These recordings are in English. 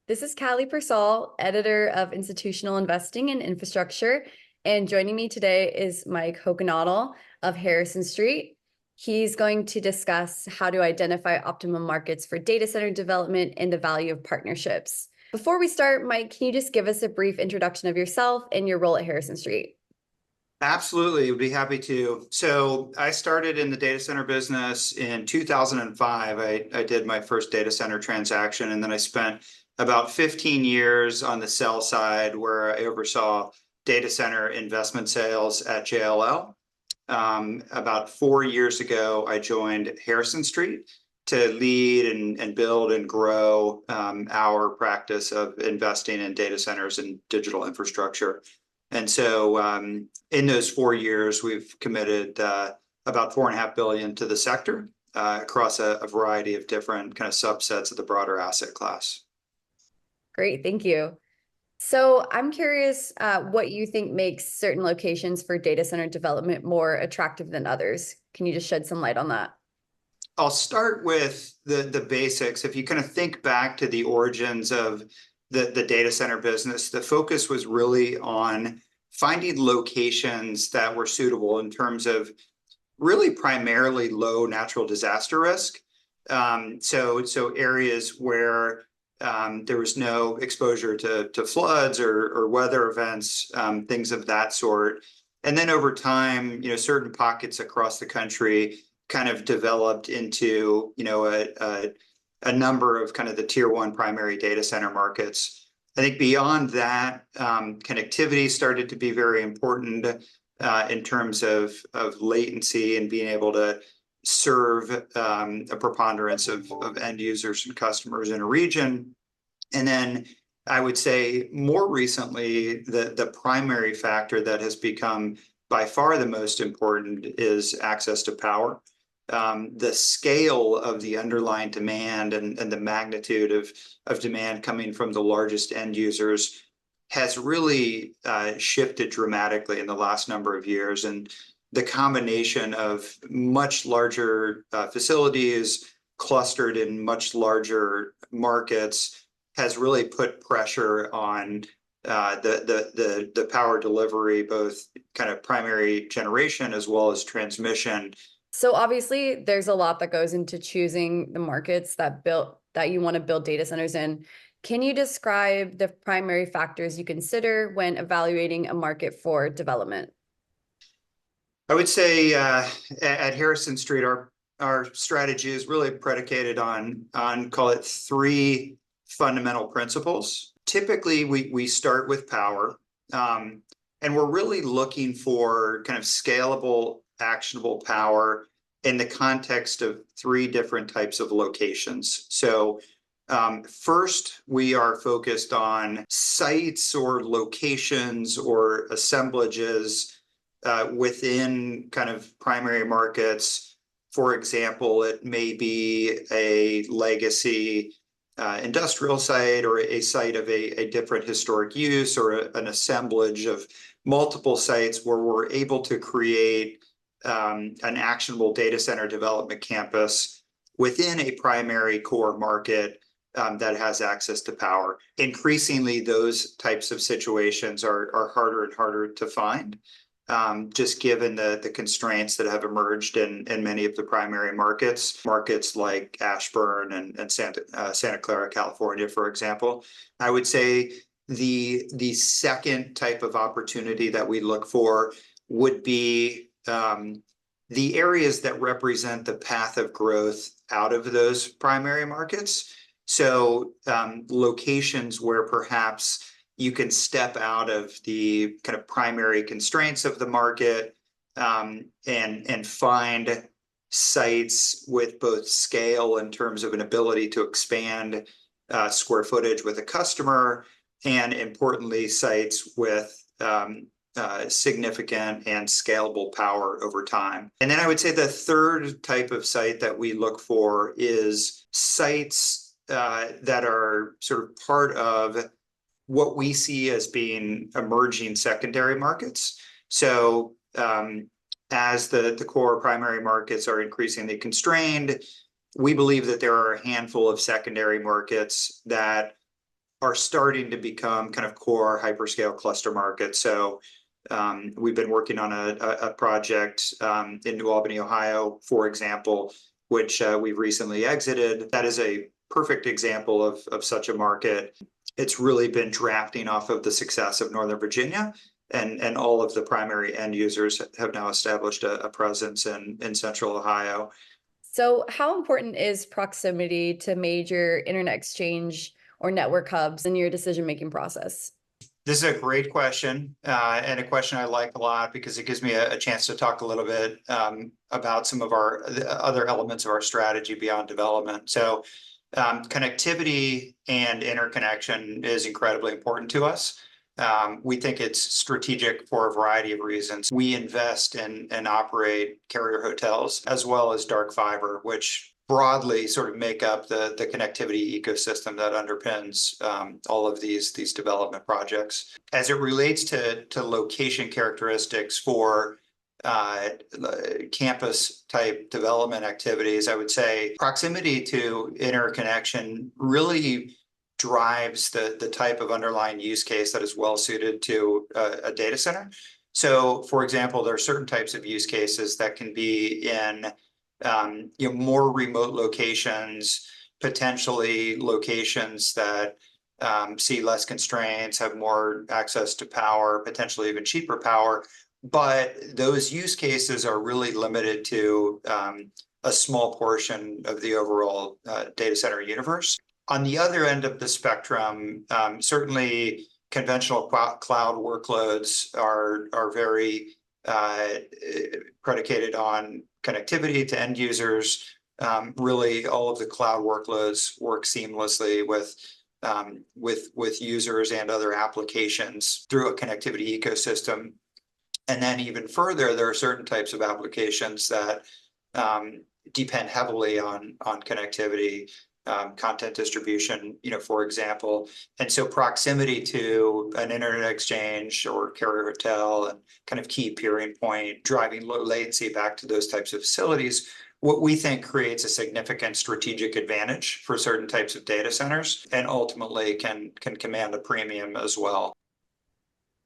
This is Kali Persall, editor of Institutional Investing in Infrastructure. And joining me today is Mike Hochanadel of Harrison Street. He's going to discuss how to identify optimum markets for data center development and the value of partnerships. Before we start, Mike, can you just give us a brief introduction of yourself and your role at Harrison Street? Absolutely, would be happy to. So I started in the data center business in 2005. I did my first data center transaction, and then I spent about 15 years on the sell side where I oversaw data center investment sales at JLL. About 4 years ago, I joined Harrison Street to lead and build and grow our practice of investing in data centers and digital infrastructure. And so in those 4 years, we've committed about $4.5 billion to the sector across a variety of different kind of subsets of the broader asset class. Great, thank you. So I'm curious what you think makes certain locations for data center development more attractive than others. Can you just shed some light on that? I'll start with the basics. If you kind of think back to the origins of the data center business, the focus was really on finding locations that were suitable in terms of really primarily low natural disaster risk. So areas where there was no exposure to floods or weather events, things of that sort. And then over time, certain pockets across the country kind of developed into, a number of kind of the tier one primary data center markets. I think beyond that, connectivity started to be very important in terms of latency and being able to serve a preponderance of end users and customers in a region. And then I would say more recently, the primary factor that has become by far the most important is access to power. The scale of the underlying demand and the magnitude of demand coming from the largest end users has really shifted dramatically in the last number of years. And the combination of much larger facilities clustered in much larger markets has really put pressure on the power delivery, both kind of primary generation as well as transmission. So obviously there's a lot that goes into choosing the markets that you want to build data centers in. Can you describe the primary factors you consider when evaluating a market for development? I would say at Harrison Street, our strategy is really predicated on call it three fundamental principles. Typically, we start with power, and we're really looking for kind of scalable, actionable power in the context of three different types of locations. So first, we are focused on sites or locations or assemblages within kind of primary markets. For example, it may be a legacy industrial site or a site of a different historic use or an assemblage of multiple sites where we're able to create an actionable data center development campus within a primary core market that has access to power. Increasingly, those types of situations are harder and harder to find, just given the constraints that have emerged in many of the primary markets like Ashburn and Santa Clara, California, for example. I would say the second type of opportunity that we look for would be the areas that represent the path of growth out of those primary markets. So locations where perhaps you can step out of the kind of primary constraints of the market and find sites with both scale in terms of an ability to expand square footage with a customer, and importantly, sites with significant and scalable power over time. And then I would say the third type of site that we look for is sites that are sort of part of what we see as being emerging secondary markets. So as the core primary markets are increasingly constrained, we believe that there are a handful of secondary markets that are starting to become kind of core hyperscale cluster markets. So we've been working on a project in New Albany, Ohio, for example, which we've recently exited. That is a perfect example of such a market. It's really been drafting off of the success of Northern Virginia, and all of the primary end users have now established a presence in Central Ohio. So, how important is proximity to major internet exchange or network hubs in your decision-making process? This is a great question, and a question I like a lot because it gives me a chance to talk a little bit about some of the other elements of our strategy beyond development. So, connectivity and interconnection is incredibly important to us. We think it's strategic for a variety of reasons. We invest in and operate carrier hotels as well as dark fiber, which broadly sort of make up the connectivity ecosystem that underpins all of these development projects. As it relates to location characteristics for campus type development activities, I would say proximity to interconnection really drives the type of underlying use case that is well suited to a data center. So, for example, there are certain types of use cases that can be in more remote locations, potentially locations that see less constraints, have more access to power, potentially even cheaper power. But those use cases are really limited to a small portion of the overall data center universe. On the other end of the spectrum, certainly conventional cloud workloads are very predicated on connectivity to end users. Really, all of the cloud workloads work seamlessly with users and other applications through a connectivity ecosystem. And then even further, there are certain types of applications that depend heavily on connectivity, content distribution, for example. And so proximity to an internet exchange or carrier hotel and kind of key peering point, driving low latency back to those types of facilities, what we think creates a significant strategic advantage for certain types of data centers and ultimately can command a premium as well.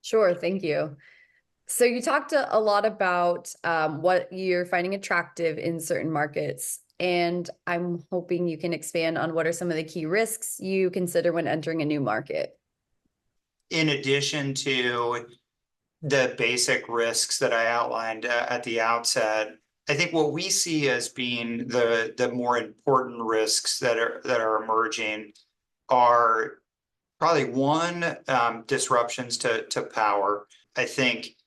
Sure, thank you. So you talked a lot about what you're finding attractive in certain markets, and I'm hoping you can expand on what are some of the key risks you consider when entering a new market. In addition to the basic risks that I outlined at the outset, I think what we see as being the more important risks that are emerging are probably one, disruptions to power. I think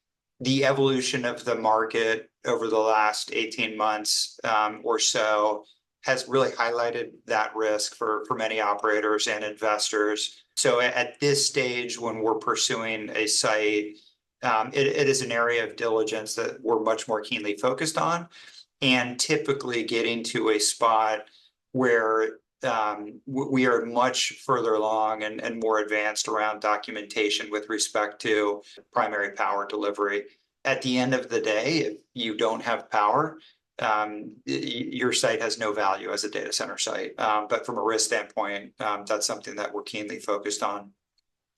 the evolution of the market over the last 18 months or so has really highlighted that risk for many operators and investors. So at this stage, when we're pursuing a site, it is an area of diligence that we're much more keenly focused on, and typically getting to a spot where we are much further along and more advanced around documentation with respect to primary power delivery. At the end of the day, if you don't have power, your site has no value as a data center site. But from a risk standpoint, that's something that we're keenly focused on.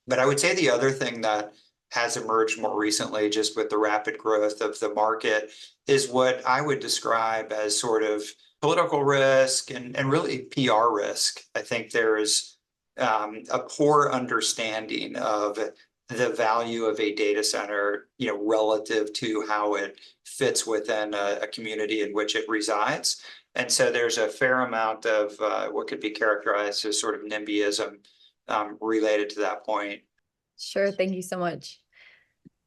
But I would say the other thing that has emerged more recently, just with the rapid growth of the market, is what I would describe as sort of political risk and really PR risk. I think there is a poor understanding of the value of a data center, relative to how it fits within a community in which it resides. And so there's a fair amount of what could be characterized as sort of NIMBYism related to that point. Sure, thank you so much.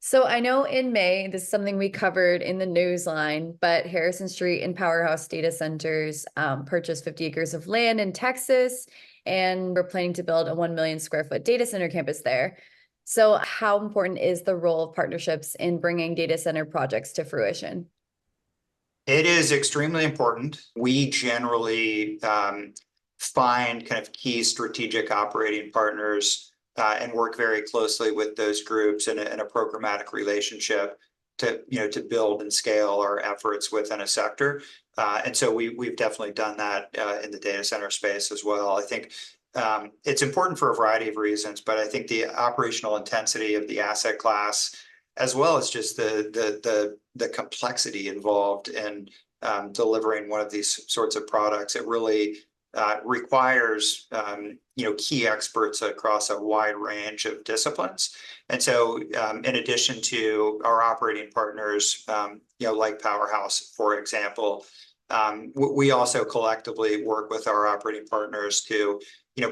So I know in May, this is something we covered in the newsline, but Harrison Street and Powerhouse Data Centers purchased 50 acres of land in Texas, and we're planning to build a 1 million square foot data center campus there. So how important is the role of partnerships in bringing data center projects to fruition? It is extremely important. We generally find kind of key strategic operating partners and work very closely with those groups in a programmatic relationship to build and scale our efforts within a sector. And so we've definitely done that in the data center space as well. I think It's important for a variety of reasons, but I think the operational intensity of the asset class, as well as just the complexity involved in delivering one of these sorts of products, it really requires key experts across a wide range of disciplines. And so, in addition to our operating partners, like Powerhouse, for example, we also collectively work with our operating partners to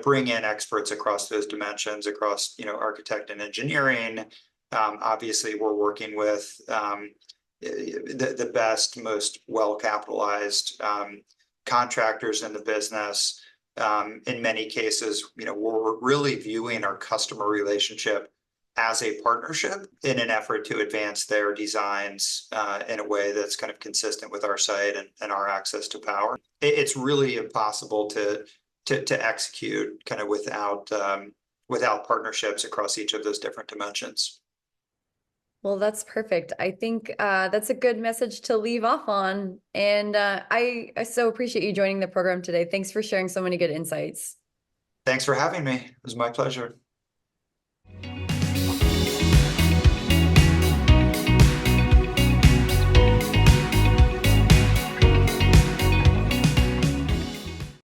bring in experts across those dimensions, across architect and engineering. Obviously, we're working with the best, most well-capitalized contractors in the business. In many cases, we're really viewing our customer relationship as a partnership in an effort to advance their designs in a way that's kind of consistent with our site and our access to power. It's really impossible to execute kind of without partnerships across each of those different dimensions. Well, that's perfect. I think that's a good message to leave off on. And I so appreciate you joining the program today. Thanks for sharing so many good insights. Thanks for having me. It was my pleasure.